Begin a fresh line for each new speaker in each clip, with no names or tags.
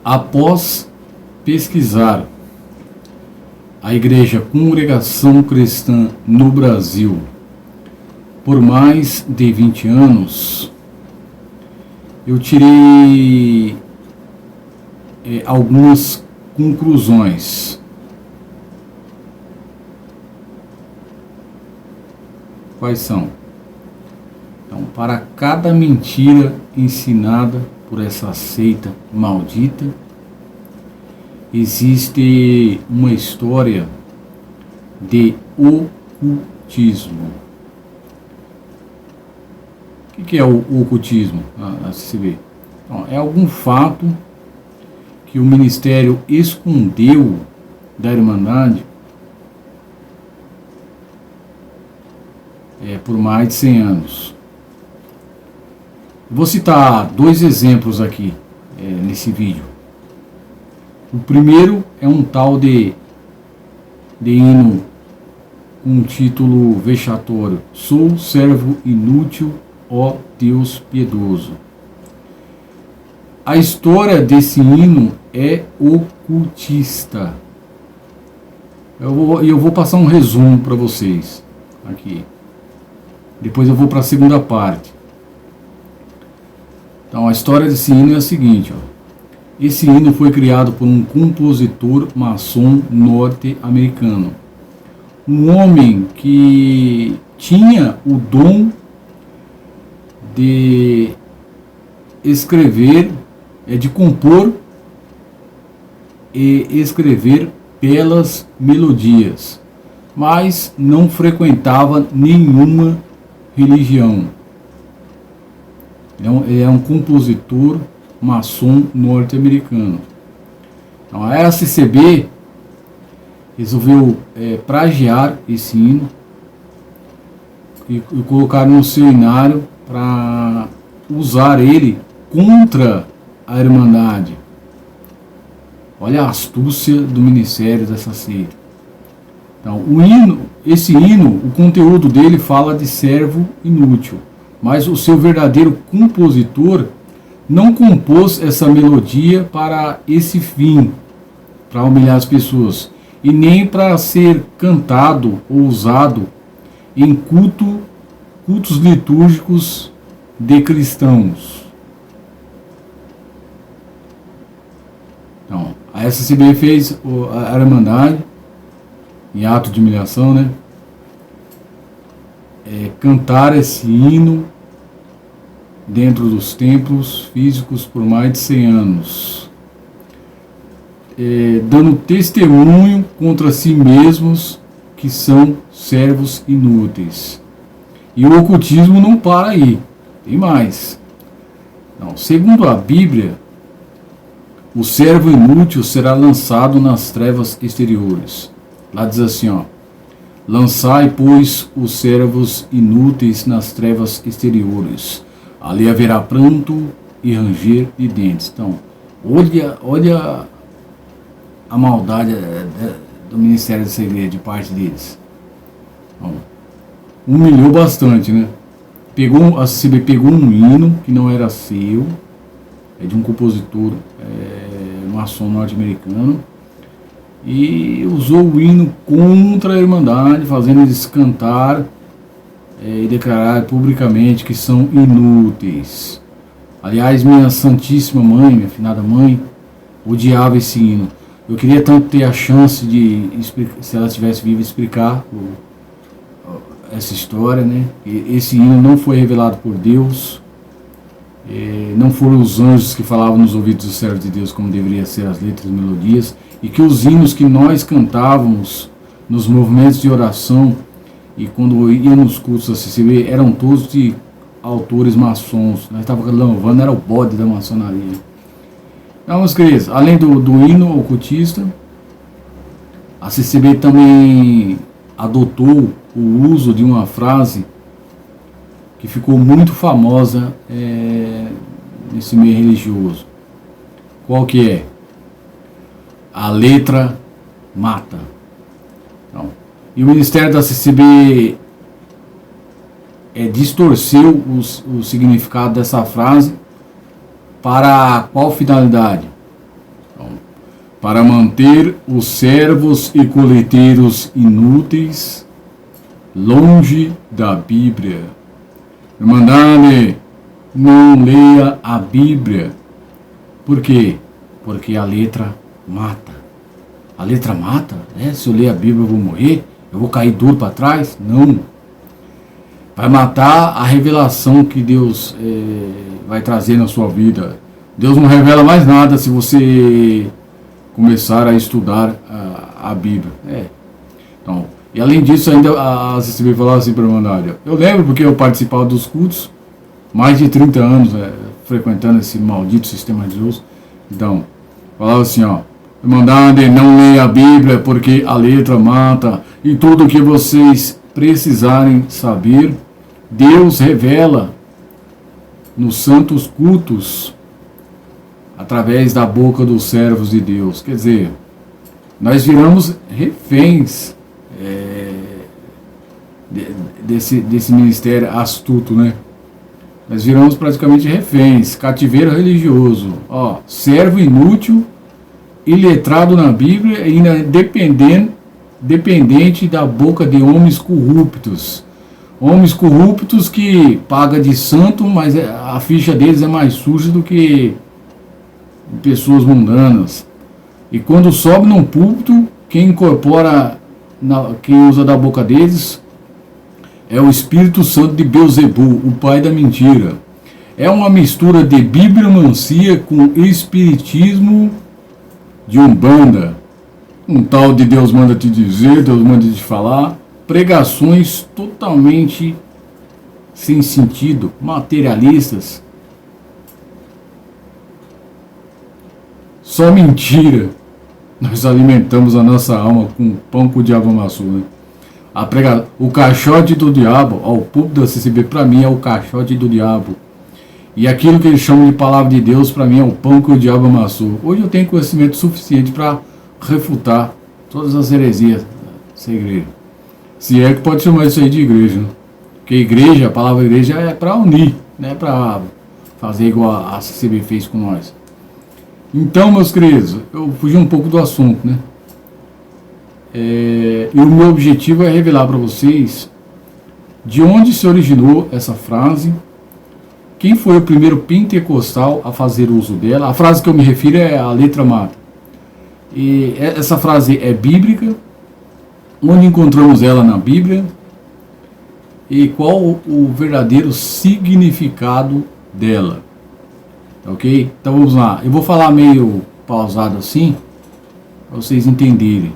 Após pesquisar a Igreja Congregação Cristã no Brasil por mais de 20 anos, eu tirei algumas conclusões. Quais são? Então, para cada mentira ensinada por essa seita maldita, existe uma história de ocultismo. O que é o ocultismo? Então, é algum fato que o ministério escondeu da Irmandade por mais de 100 anos. Vou citar dois exemplos aqui nesse vídeo. O primeiro é um tal de hino com um título vexatório: Sou servo inútil, ó Deus piedoso. A história desse hino é ocultista. Eu vou passar um resumo para vocês aqui. Depois eu vou para a segunda parte. Então, a história desse hino é a seguinte, ó. Esse hino foi criado por um compositor maçom norte-americano. Um homem que tinha o dom de escrever, de compor e escrever belas melodias, mas não frequentava nenhuma religião. Ele é um compositor maçom norte-americano. Então, a SCB resolveu plagiar esse hino e colocar no seu hinário para usar ele contra a Irmandade. Olha a astúcia do ministério dessa seita. Então, esse hino, o conteúdo dele fala de servo inútil, mas o seu verdadeiro compositor não compôs essa melodia para esse fim, para humilhar as pessoas, e nem para ser cantado ou usado em cultos litúrgicos de cristãos. Então, a SCB fez a Irmandade, em ato de humilhação, né? Cantar esse hino dentro dos templos físicos por mais de 100 anos, dando testemunho contra si mesmos que são servos inúteis. E o ocultismo não para aí, tem mais. Não, segundo a Bíblia, o servo inútil será lançado nas trevas exteriores. Lá diz assim, ó: lançai, pois, os servos inúteis nas trevas exteriores. Ali haverá pranto e ranger de dentes. Então, olha a maldade do ministério dessa igreja, de parte deles. Então, humilhou bastante, né? A CCB pegou um hino que não era seu, é de um compositor maçom norte-americano, e usou o hino contra a Irmandade, fazendo eles cantar e declarar publicamente que são inúteis. Aliás, minha santíssima mãe, minha finada mãe, odiava esse hino. Eu queria tanto ter a chance de, se ela estivesse viva, explicar essa história, né? Esse hino não foi revelado por Deus, não foram os anjos que falavam nos ouvidos dos servos de Deus como deveria ser as letras e melodias, e que os hinos que nós cantávamos nos movimentos de oração e quando ia nos cultos da CCB eram todos de autores maçons. Nós estávamos louvando, era o bode da maçonaria. Então, meus queridos, além do hino ocultista, a CCB também adotou o uso de uma frase que ficou muito famosa nesse meio religioso. Qual que é? A letra mata. Então, e o Ministério da CCB distorceu o significado dessa frase para qual finalidade? para manter os servos e coleteiros inúteis longe da Bíblia. Irmandade, não leia a Bíblia. Por quê? Porque a letra mata. A letra mata? Se eu ler a Bíblia eu vou morrer? Eu vou cair duro para trás? Não. Vai matar a revelação que Deus vai trazer na sua vida. Deus não revela mais nada se você começar a estudar a Bíblia. Então, e além disso, ainda a CCB falava assim para a Irmandade. Eu lembro porque eu participava dos cultos, mais de 30 anos frequentando esse maldito sistema religioso. Então, falava assim, Irmandade, não leia a Bíblia porque a letra mata. E tudo que vocês precisarem saber, Deus revela nos santos cultos através da boca dos servos de Deus. Quer dizer, nós viramos reféns desse ministério astuto, né? Nós viramos praticamente reféns, cativeiro religioso, servo inútil, iletrado na Bíblia, ainda dependente da boca de homens corruptos. Homens corruptos que pagam de santo, mas a ficha deles é mais suja do que pessoas mundanas. E quando sobe num púlpito, quem incorpora, quem usa da boca deles, é o Espírito Santo de Beelzebul, o pai da mentira. É uma mistura de bibliomancia com espiritismo de Umbanda. Um tal de Deus manda te dizer, Deus manda te falar. Pregações totalmente sem sentido, materialistas. Só mentira. Nós alimentamos a nossa alma com o pão que o diabo amassou, né? O caixote do diabo, o púlpito da CCB para mim é o caixote do diabo. E aquilo que eles chamam de palavra de Deus para mim é o pão que o diabo amassou. Hoje eu tenho conhecimento suficiente para refutar todas as heresias dessa igreja. Se é que pode chamar isso aí de igreja, né? Porque igreja, a palavra igreja é para unir, não é para fazer igual a CCB fez com nós. Então, meus queridos, eu fugi um pouco do assunto, né? E o meu objetivo é revelar para vocês de onde se originou essa frase, quem foi o primeiro pentecostal a fazer uso dela. A frase que eu me refiro é a letra mata. E essa frase é bíblica, onde encontramos ela na Bíblia e qual o verdadeiro significado dela. Ok? Então vamos lá. Eu vou falar meio pausado assim, para vocês entenderem.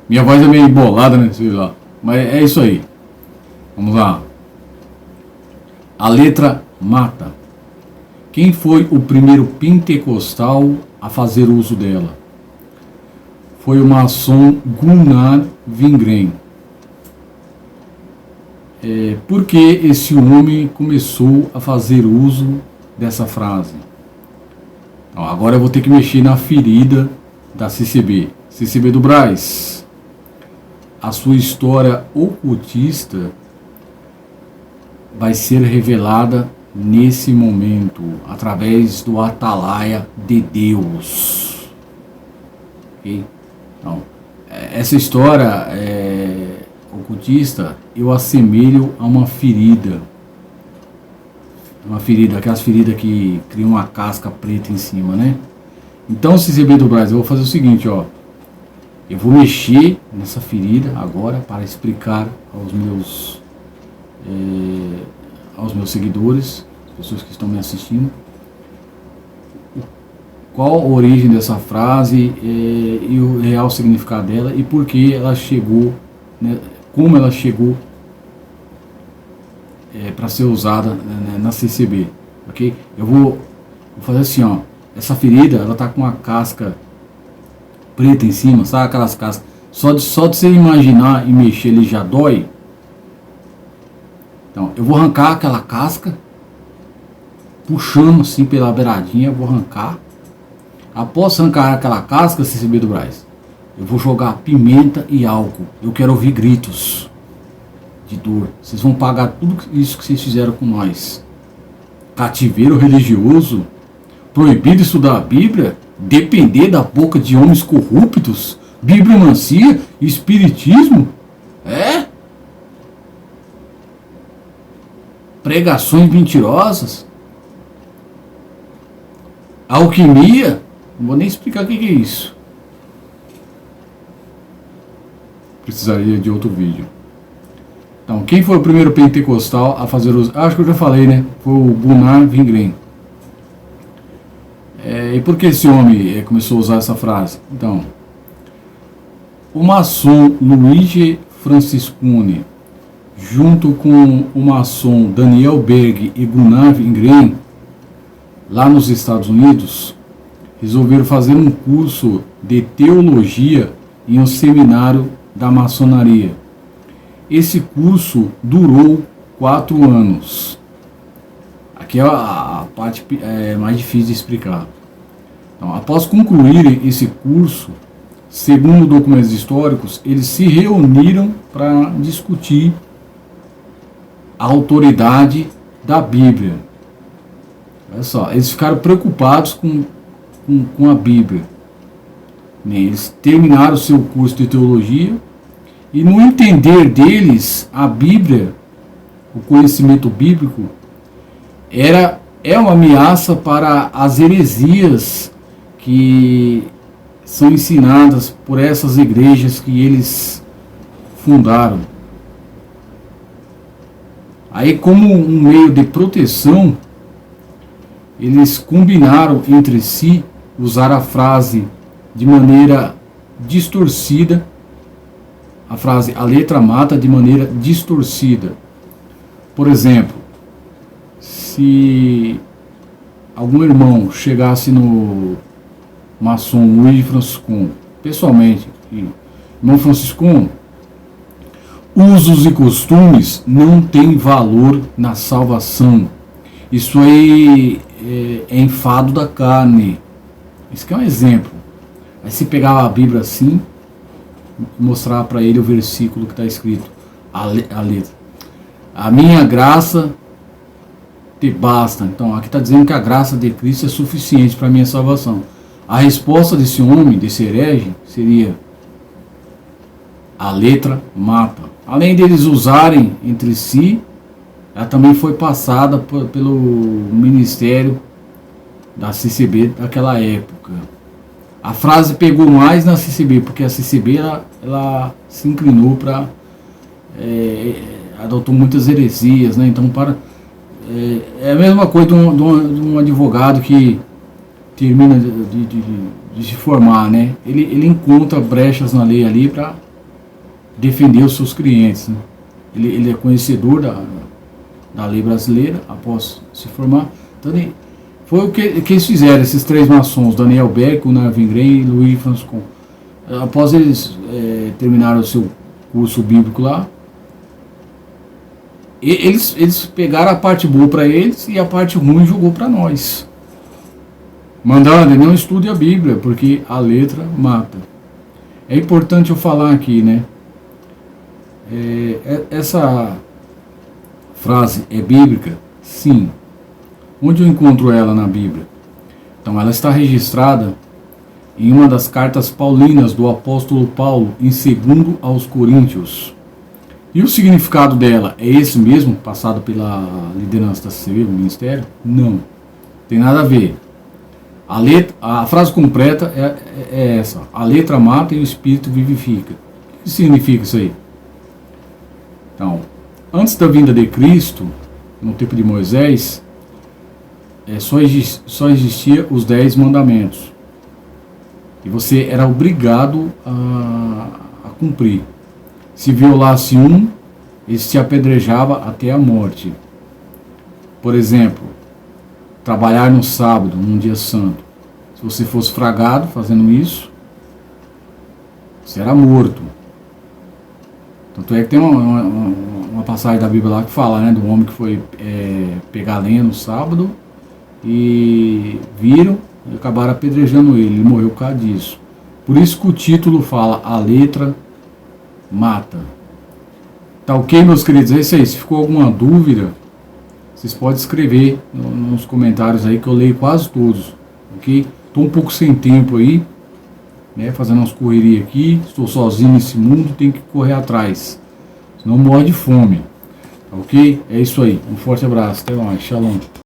Minha voz é meio embolada, né? Sei lá. Mas é isso aí. Vamos lá. A letra mata. Quem foi o primeiro pentecostal a fazer uso dela? Foi o maçom Gunnar Wingren. Por que esse homem começou a fazer uso dessa frase? Então, agora eu vou ter que mexer na ferida da CCB. CCB do Brás. A sua história ocultista vai ser revelada nesse momento, através do Atalaia de Deus. Ok? Então, essa história ocultista eu assemelho a uma ferida. Uma ferida, aquelas feridas que criam uma casca preta em cima, né? Então, CCB do Brasil, eu vou fazer o seguinte, eu vou mexer nessa ferida agora para explicar aos meus seguidores, pessoas que estão me assistindo, qual a origem dessa frase e o real significado dela e por que ela chegou, né, como ela chegou para ser usada na CCB, ok? Eu vou fazer assim, essa ferida, ela tá com uma casca preta em cima, sabe aquelas cascas? Só de você imaginar e mexer ele já dói. Então, eu vou arrancar aquela casca, puxando assim pela beiradinha, eu vou arrancar. Após arrancar aquela casca, CCB do Brás, eu vou jogar pimenta e álcool. Eu quero ouvir gritos de dor. Vocês vão pagar tudo isso que vocês fizeram com nós. Cativeiro religioso, proibido estudar a Bíblia. depender da boca de homens corruptos, bibliomancia, espiritismo, pregações mentirosas, alquimia, não vou nem explicar o que é isso. Precisaria de outro vídeo. Então, quem foi o primeiro pentecostal a fazer os... Acho que eu já falei, né? Foi o Gunnar Wingren. E por que esse homem começou a usar essa frase? Então, o maçom Luigi Franciscuni, junto com o maçom Daniel Berg e Gunnar Wingren, lá nos Estados Unidos, resolveram fazer um curso de teologia em um seminário da maçonaria. Esse curso durou 4 anos. Aqui é a parte mais difícil de explicar. Então, após concluírem esse curso, segundo documentos históricos, eles se reuniram para discutir a autoridade da Bíblia. Olha só, eles ficaram preocupados com a Bíblia. Eles terminaram o seu curso de teologia e, no entender deles, a Bíblia, o conhecimento bíblico, é uma ameaça para as heresias que são ensinadas por essas igrejas que eles fundaram. Aí, como um meio de proteção, eles combinaram entre si usar a frase de maneira distorcida, a frase "a letra mata" de maneira distorcida. Por exemplo, se algum irmão chegasse no maçom Luiz Franciscon, pessoalmente, irmão Franciscon, usos e costumes não têm valor na salvação. Isso aí é enfado da carne. Isso aqui é um exemplo. Aí se pegar a Bíblia assim, mostrar para ele o versículo que está escrito, a letra. A minha graça te basta. Então aqui está dizendo que a graça de Cristo é suficiente para a minha salvação. A resposta desse homem, desse herege, seria: a letra mata. Além deles usarem entre si, ela também foi passada pelo ministério da CCB daquela época. A frase pegou mais na CCB, porque a CCB ela se inclinou para... adotou muitas heresias, né? Então, é a mesma coisa de um advogado que termina de se formar, né? Ele encontra brechas na lei ali para defender os seus clientes, né? Ele é conhecedor da lei brasileira após se formar. Então, foi o que eles fizeram, esses 3 maçons, Daniel Beck, Gunnar Wingren e Luiz Franciscon. Após eles terminaram o seu curso bíblico lá, eles pegaram a parte boa para eles e a parte ruim jogou para nós. Mandaram, não estude a Bíblia, porque a letra mata. É importante eu falar aqui, né? Essa frase é bíblica? Sim. Onde eu encontro ela na Bíblia? Então, ela está registrada em uma das cartas paulinas do apóstolo Paulo, em 2 aos Coríntios. E o significado dela é esse mesmo, passado pela liderança da CCB, do ministério? Não. Tem nada a ver. A frase completa é essa: a letra mata e o espírito vivifica. O que significa isso aí? Então, antes da vinda de Cristo, no tempo de Moisés, só existia os 10 mandamentos. E você era obrigado a cumprir. Se violasse um, ele te apedrejava até a morte. Por exemplo, trabalhar no sábado, num dia santo. Se você fosse flagrado fazendo isso, você era morto. Tanto é que tem uma passagem da Bíblia lá que fala, né, do homem que foi pegar lenha no sábado e viram e acabaram apedrejando ele. Ele morreu por causa disso. Por isso que o título fala: a letra mata. Tá ok, meus queridos? É isso aí. Se ficou alguma dúvida, vocês podem escrever nos comentários aí, que eu leio quase todos. Ok? Estou um pouco sem tempo aí, né, fazendo umas correrias aqui, estou sozinho nesse mundo, tenho que correr atrás, senão morre de fome, ok? É isso aí, um forte abraço, até mais, shalom.